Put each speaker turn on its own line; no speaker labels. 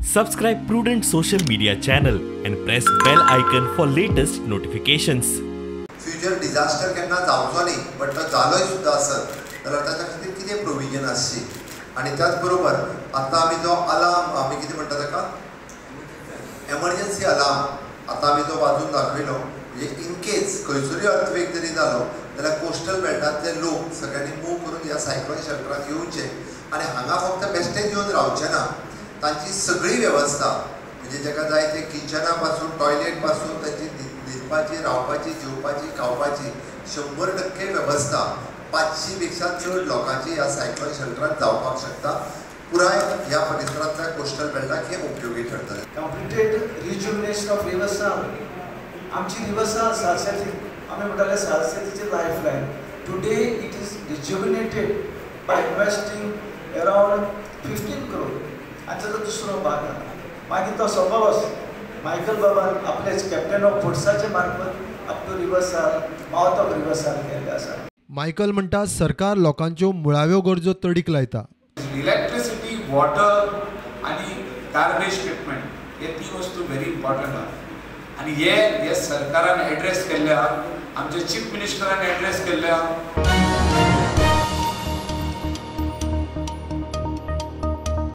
Subscribe Prudent social media channel and press bell icon for latest notifications.
Future disaster केन्ना जावचो न्ही but तो जालोय सुद्दां आसत जाल्यार ताच्या खातीर कितें प्रोविजन आसची आनी त्याच बरोबर आतां आमी जो अलार्म आमी कितें म्हणटा ताका एमर्जन्सी अलार्म आतां आमी जो वाजून दाखयलो म्हणजे इन केस खंयसरूय अर्थक्वेक जरी जालो जाल्यार कोस्टल बेल्टांतले लोक सगळ्यांनी मूव करून ह्या सायक्लोन शेल्टरांत येवचे आनी हांगा फक्त बेश्टेच येवन रावचे ना तांची सगळी वेवस्था म्हणजे जाका जाय ते किचना पासून टॉयलेट पासून तांची न्हिदपाची रावपाची जेवपाची खावपाची 100% वेवस्था 500 पेक्षा चड लोकांची ह्या सायक्लोन शेल्टरांत जावपाक शकता पुराय ह्या परिसरांतल्या कोस्टल बेल्टाक हे उपयोगी ठरतले.
कंप्लीटेड रिज्युमिनेशन ऑफ रिवर्सल आमची रिवर्सल सारस्वती आमी म्हणटाले सारस्वतीची lifeline today it is rejuvenated by investing around 15 crore आनी ताचो दुसरो भाग मागीर तो सोपोस मायकल बाबान आपलेच कॅप्टन ऑफ फोर्साचे मार्फत आपलो रिवर्सल माउथ ऑफ रिवर्सल केल्ले आसा.
मायकल म्हणटा सरकार लोकांच्यो मुळाव्यो गरजो तडीक लायता.
इलेक्ट्रिसिटी वॉटर आणि गार्बेज ट्रीटमेंट हे 3 वस्तू व्हेरी इम्पॉर्टंट आहा आणि हे सरकारान एड्रेस केल्ले आहा आमचे चीफ मिनिस्टरान एड्रेस केल्ले आहा.